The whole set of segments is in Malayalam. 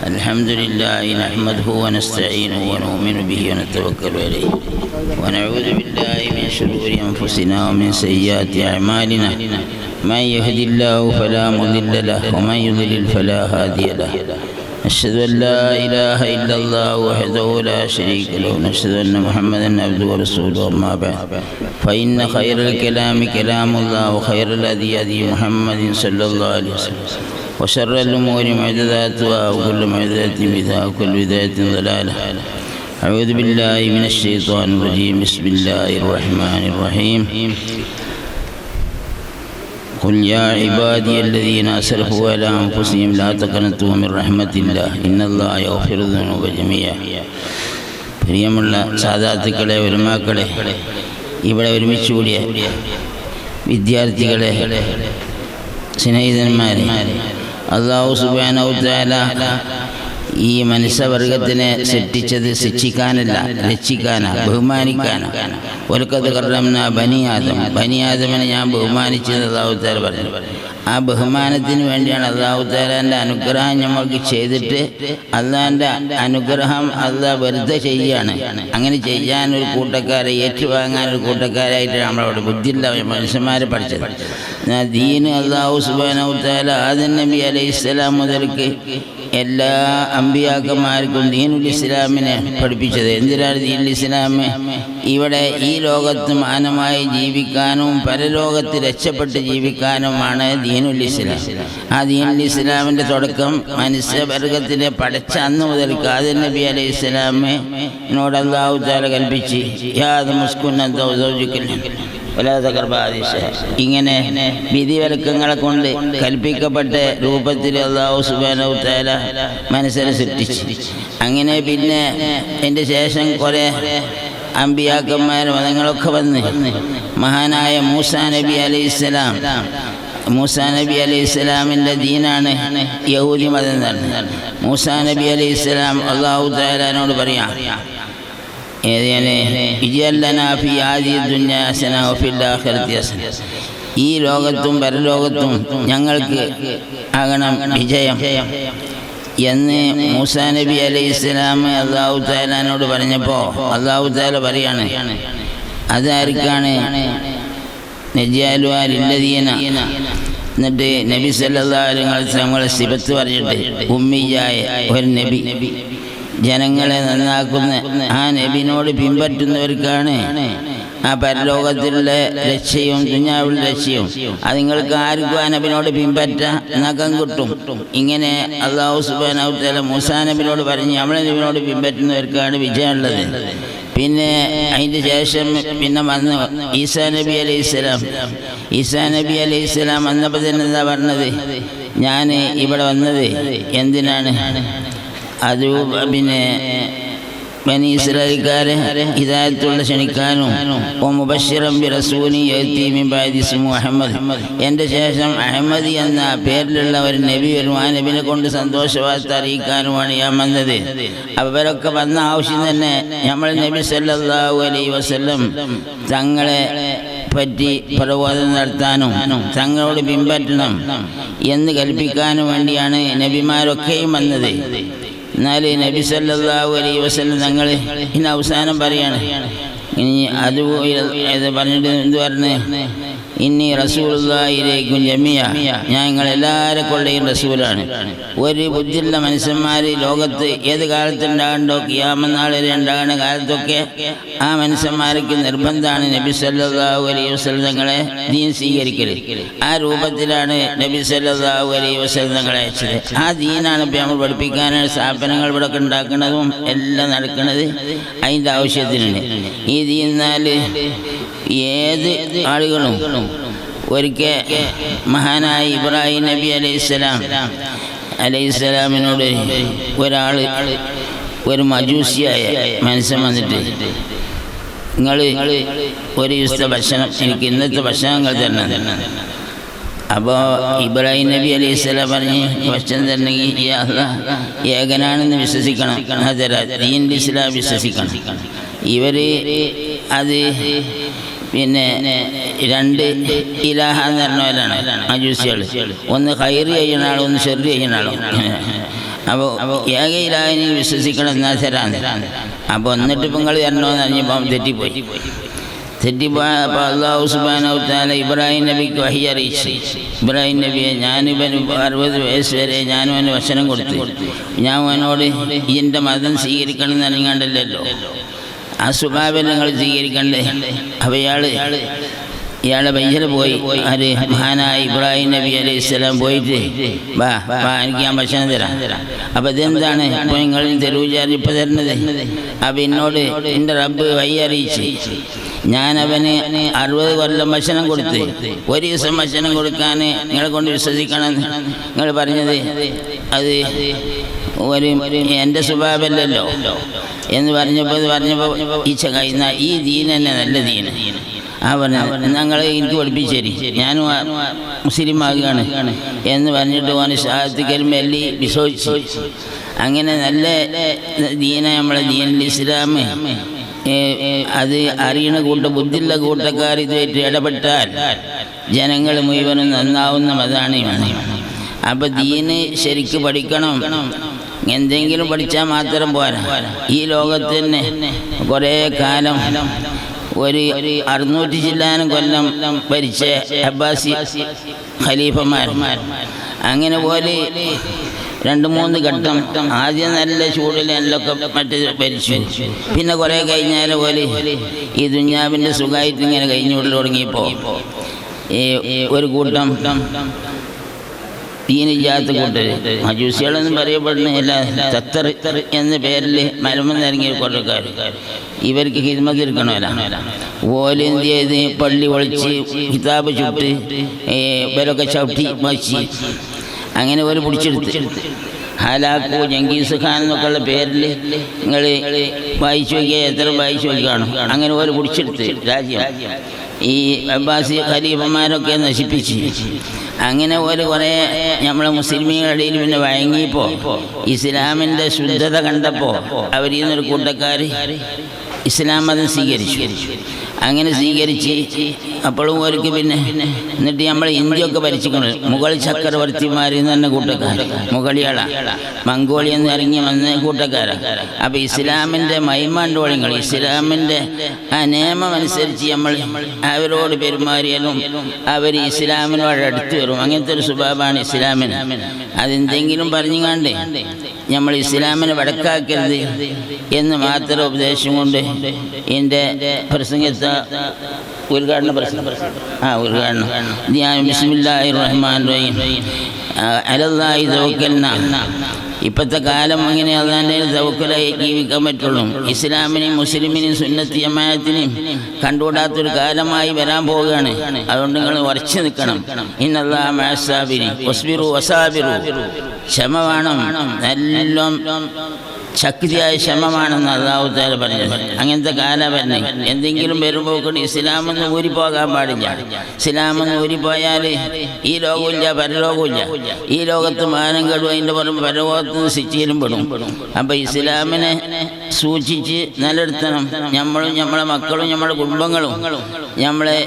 الحمد لله نحمده ونستعينه ونؤمن به ونتوكل عليه ونعوذ بالله من شرور أنفسنا ومن سيئات أعمالنا من يهد الله فلا مضل له ومن يضلل فلا هادي له أشهد أن لا إله إلا الله وحده لا شريك له ونشهد أن محمدا عبده ورسوله أما بعد فإن خير الكلام كلام الله وخير الهدي هدي محمد صلى الله عليه وسلم وشر الأمور محدثاتها وكل محدثة بدعة وكل بدعة ضلالة. أعوذ بالله من الشيطان الرجيم. بسم الله الرحمن الرحيم. قل يا عبادي الذين أسرفوا على أنفسهم لا تقنطوا من رحمة الله إن الله يغفر الذنوب جميعا. പ്രിയമുള്ള സാദാത്തുക്കളെ, ഉലമാക്കളെ, ഇവിടെ ഒരുമിച്ച് കൂടിയ വിദ്യാർത്ഥികളെ, സ്നേഹിതന്മാരെ, അല്ലാഹു സുബ്ഹാനഹു വ തആല ഈ മനുഷ്യവർഗത്തിനെ സൃഷ്ടിച്ചത് ശിക്ഷിക്കാനല്ല, രക്ഷിക്കാനാണ്, ബഹുമാനിക്കാനാണ്. വലഖദ് കറംനാ ബനി ആദം, ബനി ആദമിനെ ഞാൻ ബഹുമാനിച്ചത് അല്ലാഹു തആല പറഞ്ഞു. ആ ബഹുമാനത്തിന് വേണ്ടിയാണ് അല്ലാഹു തആലാൻ്റെ അനുഗ്രഹം നമ്മൾക്ക് ചെയ്തിട്ട് അള്ളാഹിൻ്റെ അനുഗ്രഹം അള്ളാഹ് വെറുതെ ചെയ്യുകയാണ്. അങ്ങനെ ചെയ്യാൻ ഒരു കൂട്ടക്കാരെ, ഏറ്റുവാങ്ങാൻ ഒരു കൂട്ടക്കാരായിട്ടാണ് നമ്മളവിടെ ബുദ്ധിയില്ല മനുഷ്യന്മാരെ പഠിച്ചത്. ദീന് അല്ലാഹു സുബ്ഹാനഹു വ തആല ആദം നബി അലൈഹിസ്സലാം മുതൽക്ക് എല്ലാ അമ്പിയാക്കന്മാർക്കും ദീനുൽ ഇസ്ലാമിനെ പഠിപ്പിച്ചത്. എന്തിനാണ് ദീനുൽ ഇസ്ലാം? ഇവിടെ ഈ ലോകത്ത് മാനമായി ജീവിക്കാനും പരലോകത്ത് രക്ഷപ്പെട്ട് ജീവിക്കാനുമാണ് ദീനുൽ ഇസ്ലാം. ആ ദീനുൽ ഇസ്ലാമിൻ്റെ തുടക്കം മനുഷ്യവർഗത്തിനെ പഠിച്ച അന്ന് മുതൽക്ക് ആദം നബി അലൈഹി സ്വലാമിനോട് അല്ലാഹു തആല കൽപ്പിച്ച് യാ ആദം ഉസ്കുൻ അൻത വസൗജുക ഇങ്ങനെ വിധിവിലക്കങ്ങളെ കൊണ്ട് കൽപ്പിക്കപ്പെട്ട രൂപത്തിൽ അല്ലാഹു സുബ്ഹാനഹു വ തആല മനസ്സിനെ സൃഷ്ടിച്ചു. അങ്ങനെ പിന്നെ എൻ്റെ ശേഷം കുറേ അമ്പിയാക്കന്മാരും മതങ്ങളൊക്കെ വന്ന് മഹാനായ മൂസാ നബി അലൈഹിസ്സലാം, മൂസാ നബി അലൈഹിസ്സലാമിൻ്റെ ദീനാണ് യഹൂദി മതം എന്ന് പറഞ്ഞത്. മൂസാ നബി അലൈഹിസ്സലാം അല്ലാഹു തആലയോട് പറയാം, ഈ ലോകത്തും പരലോകത്തും ഞങ്ങൾക്ക് ആകണം വിജയം എന്ന് മൂസാ നബി അലൈഹിസ്സലാം അല്ലാഹു തആലയോട് പറഞ്ഞപ്പോൾ അല്ലാഹു തആല പറയാണ്, അതാർക്കാണ്? നജ്ജാലുഹാ ലില്ലദീന. എന്നിട്ട് നബി സല്ലല്ലാഹു അലൈഹി വസല്ലം സിഫത്ത് പറഞ്ഞിട്ട് ഉമ്മിയായ ഒരു നബി, ജനങ്ങളെ നന്നാക്കുന്ന ആ നബിനോട് പിൻപറ്റുന്നവർക്കാണ് ആ പരലോകത്തിലുള്ള രക്ഷയും ദുനിയാവിലുള്ള രക്ഷയും. അത് നിങ്ങൾക്ക് ആർക്കും ആ നബിനോട് പിൻപറ്റാം, നഖം കിട്ടും. ഇങ്ങനെ അല്ലാഹു സുബ്ഹാനഹു വ തആല മൂസാ നബിനോട് പറഞ്ഞ് നമ്മളെ നബിനോട് പിൻപറ്റുന്നവർക്കാണ് വിജയമുള്ളത്. പിന്നെ അതിൻ്റെ ശേഷം പിന്നെ വന്ന് ഈസാ നബി അലൈഹിസ്സലാം. ഈസാ നബി അലൈഹിസ്സലാം വന്നപ്പോൾ തന്നെ എന്താ പറഞ്ഞത്? ഞാൻ ഇവിടെ വന്നത് എന്തിനാണ്? അത് പിന്നെ ബനി ഇസ്രായേൽക്കാരെ ഹിദായത്തുള്ള ക്ഷണിക്കാനും മുബശ്ശിറൻ ബിറസൂലിൻ യഅതി മിൻ ബഅദി ഇസ്മുഹു അഹ്മദ്, എൻ്റെ ശേഷം അഹ്മദി എന്ന പേരിലുള്ള ഒരു നബി വരും, ആ നബിനെ കൊണ്ട് സന്തോഷവാർത്ത അറിയിക്കാനുമാണ് ഞാൻ വന്നത്. അവരൊക്കെ വന്ന ആവശ്യം തന്നെ നമ്മൾ നബി സല്ലല്ലാഹു അലൈഹി വസല്ലം തങ്ങളെ പറ്റി പ്രബോധനം നടത്താനും തങ്ങളോട് പിൻപറ്റണം എന്ന് കൽപ്പിക്കാനും വേണ്ടിയാണ് നബിമാരൊക്കെയും വന്നത്. എന്നാൽ നബി സല്ലല്ലാഹു അലൈഹി വസല്ലം തങ്ങൾ ഇന്ന് അവസാനം പറയാണ്, ഇനി അത് പറഞ്ഞിട്ട് എന്ത് പറഞ്ഞ്, ഇന്നി റസൂലുള്ളാഹി ഇലൈക്കും ജമിയ, ഞാൻ നിങ്ങളെല്ലാവരെ കൊള്ളയും റസൂലാണ്. ഒരു ബുദ്ധിയുള്ള മനുഷ്യന്മാർ ലോകത്ത് ഏത് കാലത്തുണ്ടാകണ്ടോ, ഖിയാമത്ത് നാൾ വരെ ഉണ്ടാകുന്ന കാലത്തൊക്കെ ആ മനുഷ്യന്മാർക്ക് നിർബന്ധമാണ് നബി സല്ലല്ലാഹു അലൈഹി വസല്ലം തങ്ങളെ ദീൻ സ്വീകരിക്കൽ. ആ രൂപത്തിലാണ് നബി സല്ലല്ലാഹു അലൈഹി വസല്ലം തങ്ങളെ അയച്ചത്. ആ ദീനാണ് ഇപ്പോൾ നമ്മൾ പഠിപ്പിക്കാനാണ് സ്ഥാപനങ്ങൾ ഇവിടെ ഒക്കെ ഉണ്ടാക്കുന്നതും എല്ലാം നടക്കുന്നത്. അതിൻ്റെ ആവശ്യത്തിനുണ്ട്. ഈ ദീനാൽ ഏത് ആളുകളും ഒരിക്കൽ മഹാനായ ഇബ്രാഹിം നബി അലൈഹിസ്സലാമിനോട് ഒരാൾ, ഒരു മജൂസിയായ മനുഷ്യൻ വന്നിട്ട്, നിങ്ങൾ ഒരു ദിവസത്തെ ഭക്ഷണം, എനിക്ക് ഇന്നത്തെ ഭക്ഷണങ്ങൾ തരണം. അപ്പോൾ ഇബ്രാഹിം നബി അലൈഹിസ്സലാം പറഞ്ഞ്, ഭക്ഷണം തരണമെങ്കിൽ ഏകനാണെന്ന് വിശ്വസിക്കണം, ദീനുൽ ഇസ്ലാം വിശ്വസിക്കണം. ഇവർ അത് പിന്നെ രണ്ട് ഇലാഹ എന്ന് പറഞ്ഞവരാണ് മജൂസികൾ. ഒന്ന് ഖൈർ ചെയ്യുന്ന ആളും ഒന്ന് ഷെർ ചെയ്യുന്ന ആളും. അപ്പോൾ ഏകയിലായി വിശ്വസിക്കണം എന്നാൽ തരാൻ. അപ്പോൾ എന്നിട്ട് ഇപ്പം നിങ്ങൾ തരണമെന്ന് അറിഞ്ഞപ്പോൾ തെറ്റിപ്പോയപ്പോൾ അല്ലാഹു സുബ്ഹാനഹു വ തആല ഇബ്രാഹിം നബിക്ക് വഹി അറിയിച്ചു. ഇബ്രാഹിം നബിയെ ഞാനിവന് 60 വയസ്സ് വരെ ഞാനും അവന് വചനം കൊടുത്തു. ഞാൻ അവനോട് എൻ്റെ മതം സ്വീകരിക്കണം എന്ന് അറിയാണ്ടല്ലോ, ആ സ്വഭാവം നിങ്ങൾ സ്വീകരിക്കണ്ടേ. അപ്പോൾ ഇയാളെ ഭയങ്കര പോയി. ആര്? മഹാനായ ഇബ്രാഹിം നബി അലൈഹിസ്സലാം പോയിട്ട് വാ എനിക്ക് ഞാൻ ഭക്ഷണം തരാം. അപ്പോൾ ഇതെന്താണ് ഇപ്പോൾ നിങ്ങൾ തെരുവുചാരി ഇപ്പോൾ തരുന്നത്? അപ്പോൾ എന്നോട് എൻ്റെ റബ്ബ് വഴി അറിയിച്ച് ഞാനവന് 60 കൊല്ലം ഭക്ഷണം കൊടുത്ത് ഒരു ദിവസം ഭക്ഷണം കൊടുക്കാൻ നിങ്ങളെ കൊണ്ട് വിശ്വസിക്കണം നിങ്ങൾ പറഞ്ഞത് അത് എൻ്റെ സ്വഭാവമല്ലല്ലോ എന്ന് പറഞ്ഞപ്പോൾ ഈ ചങ്ങ ഈ ദീൻ തന്നെ നല്ല ദീൻ. ഞങ്ങളെ എനിക്ക് പഠിപ്പിച്ചേരി ഞാനും മുസ്ലിം ആകുകയാണ് എന്ന് പറഞ്ഞിട്ട് ഓന് ഷഹാദത്ത് കലിമ ചൊല്ലി വിശ്വസിച്ചു. അങ്ങനെ നല്ല ദീന നമ്മളെ ദീനുൽ ഇസ്ലാം അത് അറിയണ ബുദ്ധിയുള്ള കൂട്ടക്കാർ ഇതുമായിട്ട് ഇടപെട്ടാൽ ജനങ്ങൾ മുഴുവനും നന്നാവുന്ന മതാണ്. അപ്പം ദീന് ശരിക്ക് പഠിക്കണം. എന്തെങ്കിലും പഠിച്ചാൽ മാത്രം പോരാ. ഈ ലോകത്ത് തന്നെ കുറേ കാലം ഒരു 600 ചില്ലാനം കൊല്ലം ഭരിച്ച അബ്ബാസി ഖലീഫമാർ അങ്ങനെ പോലെ 2-3 ഘട്ടം ആദ്യം നല്ല ചൂടിലൊക്കെ മറ്റ് ഭരിച്ചു. പിന്നെ കുറേ കഴിഞ്ഞാൽ പോലെ ഈ ദുനിയാവിൻ്റെ സുഖമായിട്ട് ഇങ്ങനെ കഴിഞ്ഞുകൊണ്ട് തുടങ്ങിയപ്പോൾ ഒരു കൂട്ടം ദീനില്ലാത്ത കൂട്ടർ മജൂസികളെന്നും പറയപ്പെടുന്നില്ല, തത്തർ എന്ന പേരിൽ മലമെന്നിറങ്ങിയ കൊള്ളക്കാർ ഇവർക്ക് ഹിദ്മത്ത് എടുക്കണമല്ല. ഓല് എന്ത് ചെയ്ത് പള്ളി ഒളിച്ച് കിതാബ് ചുട്ട് ഇവരൊക്കെ ചവിട്ടി വച്ച് അങ്ങനെ ഒരു പിടിച്ചെടുത്ത് ഹാലാക്കു ജംഗീസ് ഖാൻ എന്നൊക്കെയുള്ള പേരിൽ നിങ്ങൾ വായിച്ചു നോക്കിയാൽ എത്ര വായിച്ചു നോക്കിക്കാണും. അങ്ങനെ ഒരു പിടിച്ചെടുത്ത് രാജ്യം ഈ അബ്ബാസി ഖലീഫന്മാരൊക്കെ നശിപ്പിച്ച് അങ്ങനെ ഒരു കുറേ നമ്മളെ മുസ്ലിമീങ്ങളുടെ ഇടയിൽ പിന്നെ വഴങ്ങിയപ്പോൾ ഇസ്ലാമിൻ്റെ ശുദ്ധത കണ്ടപ്പോൾ അവരിൽ നിന്നൊരു കൂട്ടക്കാർ ഇസ്ലാം മതം സ്വീകരിച്ചു. അങ്ങനെ സ്വീകരിച്ച് അപ്പോഴും അവർക്ക് പിന്നെ എന്നിട്ട് നമ്മൾ ഇന്ത്യയൊക്കെ ഭരിച്ചിട്ടുണ്ട്. മുഗൾ ചക്രവർത്തിമാരിൽ നിന്ന് തന്നെ കൂട്ടക്കാർ, മുഗളികളാണ്, മംഗോളിയ എന്ന് ഇറങ്ങി വന്ന കൂട്ടക്കാരാണ്. അപ്പോൾ ഇസ്ലാമിൻ്റെ മൈമാണ്ടോളിങ്ങൾ ഇസ്ലാമിൻ്റെ ആ നിയമം അനുസരിച്ച് നമ്മൾ അവരോട് പെരുമാറിയാലും അവർ ഇസ്ലാമിനോട് അടുത്ത് വരും. അങ്ങനത്തെ ഒരു സ്വഭാവമാണ് ഇസ്ലാമിന്. അതെന്തെങ്കിലും പറഞ്ഞുകാണ്ട് നമ്മൾ ഇസ്ലാമിനെ വടക്കാക്കരുത് എന്ന് മാത്രം ഉപദേശം കൊണ്ട് എൻ്റെ പ്രസംഗത്തെ ഉദ്ഘാടന ഉദ്ഘാടനം ഞാൻ ബിസ്മില്ലാഹിർ റഹ്മാനിർ റഹീം അലല്ലാഹി തവക്കൽനാ. ഇപ്പോഴത്തെ കാലം അങ്ങനെ അല്ലാതെ തവക്കലായി ജീവിക്കാൻ പറ്റുള്ളൂ. ഇസ്ലാമിനെയും മുസ്ലിമിനെയും സുന്നത്ത് ജമാഅത്തിനെയും കണ്ടുകൂടാത്തൊരു കാലമായി വരാൻ പോവുകയാണ്. അതുകൊണ്ട് നിങ്ങൾ ഉറച്ചു നിൽക്കണം. ഇന്നല്ലാഹ മഅസ്സാബിരീൻ വസ്ബിറു വസാബിറു. ക്ഷമ വേണം, എല്ലാം ശക്തിയായ ക്ഷമമാണെന്ന് അല്ലാഹു തആല പറഞ്ഞത്. അങ്ങനത്തെ കാലം തന്നെ എന്തെങ്കിലും വരുമ്പോൾ ഇസ്ലാമെന്ന് ഊരിപ്പോകാൻ പാടില്ല. ഇസ്ലാമെന്ന് ഊരിപ്പോയാൽ ഈ ലോകമില്ല, പരലോകമില്ല. ഈ ലോകത്ത് മാനം കെടും, അതിൻ്റെ പുറമെ പരലോകത്ത് ശിക്ഷയിലും പെടും. അപ്പം ഇസ്ലാമിനെ സൂക്ഷിച്ച് നിലനിർത്തണം. നമ്മളും നമ്മളെ മക്കളും നമ്മളെ കുടുംബങ്ങളും നമ്മളെ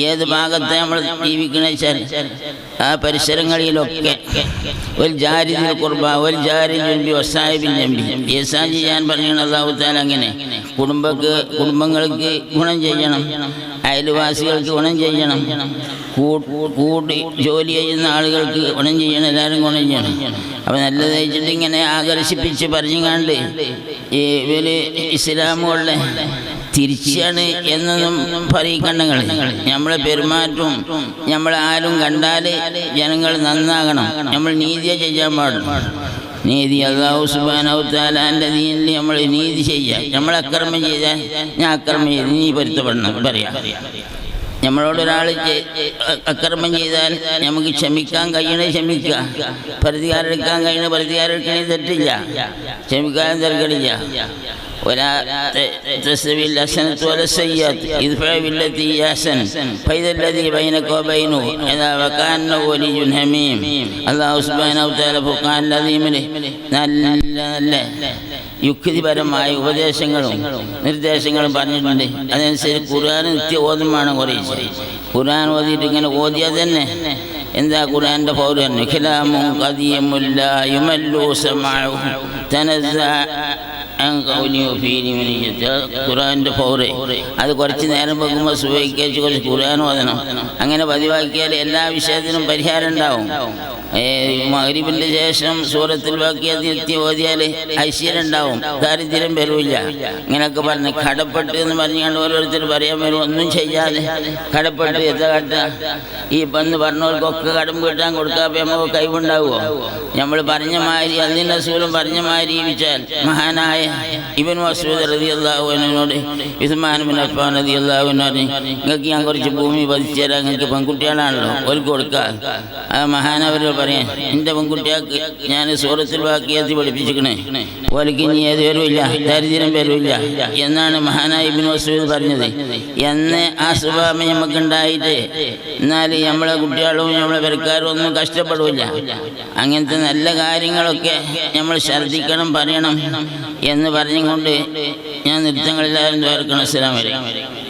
ഏത് ഭാഗത്തെ നമ്മൾ ജീവിക്കണ വെച്ചാൽ ആ പരിസരങ്ങളിലൊക്കെ ഒരു ജാരിദിൽ കുർബ ഒരു ജാരി ജമ്പി വസാഹിബിൻ ജമ്പി ഏസാൻ ചെയ്യാൻ പറയുന്നത് അല്ലാഹു തആല. അങ്ങനെ കുടുംബങ്ങൾക്ക് ഗുണം ചെയ്യണം, അയൽവാസികൾക്ക് ഗുണം ചെയ്യണം, കൂടി ജോലി ചെയ്യുന്ന ആളുകൾക്ക് ഗുണം ചെയ്യണം, എല്ലാവരും ഗുണം ചെയ്യണം. അപ്പം നല്ലത് വെച്ചിട്ട് ഇങ്ങനെ ആകർഷിപ്പിച്ച് പറഞ്ഞുകാണ്ട് ഇവർ ഇസ്ലാമുകളുടെ തിരിച്ചാണ് എന്നൊന്നും പറയിക്കണ്ടങ്ങൾ. നമ്മളെ പെരുമാറ്റവും നമ്മളെ ആരും കണ്ടാൽ ജനങ്ങൾ നന്നാകണം. നമ്മൾ നീതിയെ ചെയ്യാൻ പാടുള്ളൂ. നീതി അല്ലാഹു സുബ്ഹാനഹു വ തആലാന്റെ ദീനിൽ നമ്മൾ നീതി ചെയ്യുക. നമ്മൾ അക്രമം ചെയ്താൽ ഞാൻ അക്രമം ചെയ്ത് നീ പൊരുത്തപ്പെടണം പറയാം. നമ്മളോടൊരാൾ അക്രമം ചെയ്താൽ നമുക്ക് ക്ഷമിക്കാൻ കഴിയണേ ക്ഷമിക്കുക, പ്രതികാരം എടുക്കാൻ കഴിയണേ പ്രതികാരം എടുക്കണേ തെറ്റില്ല, ക്ഷമിക്കാൻ തിരക്കടില്ല. യുക്തിപരമായ ഉപദേശങ്ങളും നിർദ്ദേശങ്ങളും പറഞ്ഞിട്ടുണ്ട്. അതനുസരിച്ച് ഖുർആൻ നിത്യ ഓതുമാണ് കുറേ. ഖുർആൻ ഓതിയിട്ട് ഇങ്ങനെ ഓതിയാൽ തന്നെ എന്താ ഖുർആൻ്റെ പൗരൻ ഖിലാമുൻ ഖദീമുൻ ലാ യുമല്ലു സമഉഹു തനസ്സഅ അൻ ഖൗലിഹി ഫീ ഖുർആൻ്റെ പൗരെ അത് കുറച്ച് നേരം വെക്കുമ്പോൾ സുബഹിക്ക് കുറച്ച് ഖുർആൻ ഓതണം. അങ്ങനെ പതിവാക്കിയാൽ എല്ലാ വിഷയത്തിനും പരിഹാരം ഉണ്ടാവും. മഗ്‌രിബിൻ്റെ ശേഷം സൂറത്തുൽ വാഖിഅത്ത് എത്തി ഓതിയാൽ ഐശ്വര്യം ഉണ്ടാവും, ദാരിദ്ര്യം വരില്ല. ഇങ്ങനെയൊക്കെ പറഞ്ഞ് കടപ്പെട്ട് എന്ന് പറഞ്ഞുകൊണ്ട് ഓരോരുത്തർ പറയാൻ വരും. ഒന്നും ചെയ്യാതെ കടപ്പെട്ട് എത്ര കട്ട ഈ വന്ന് പറഞ്ഞവർക്കൊക്കെ കടം വീട്ടാൻ കൊടുക്കാൻ നമുക്ക് കഴിവുണ്ടാവുമോ? നമ്മൾ പറഞ്ഞ മാതിരി അള്ളാഹുവിൻ്റെ റസൂലും പറഞ്ഞ മാതിരി ജീവിച്ചാൽ മഹാനായ ഇബ്നു മസ്ഊദ് റളിയല്ലാഹു അൻഹുവിനോട് ഉസ്മാൻ ഇബ്നു അഫ്ഫാൻ റളിയല്ലാഹു അൻഹു നിങ്ങൾക്ക് ഞാൻ കുറച്ച് ഭൂമി പതിച്ചു തരാം, നിങ്ങൾക്ക് പെൺകുട്ടികളാണല്ലോ ഓർക്ക് കൊടുക്കാൻ. ആ മഹാനവർ പറയാൻ എൻ്റെ പെൺകുട്ടികൾക്ക് ഞാൻ സൂറത്തുൽ വാഖിഅത്ത് പഠിപ്പിച്ചിരിക്കണേ, ഓർക്ക് ഇനി ഏത് വരില്ല, ദാരിദ്ര്യം വരില്ല എന്നാണ് മഹാനായ ഇബ്നു മസ്ഊദ് പറഞ്ഞത്. എന്ന് ആ സ്വഭാവം നമുക്കുണ്ടായിട്ട് എന്നാൽ നമ്മളെ കുട്ടികളും നമ്മളെ പെരക്കാരും ഒന്നും കഷ്ടപ്പെടില്ല. അങ്ങനത്തെ നല്ല കാര്യങ്ങളൊക്കെ നമ്മൾ ശ്രദ്ധിക്കണം, പറയണം എന്ന് പറഞ്ഞുകൊണ്ട് ഞാൻ നൃത്തങ്ങളെല്ലാവരും ദ്വാരക്കണം. അസ്സലാമു അലൈക്കും.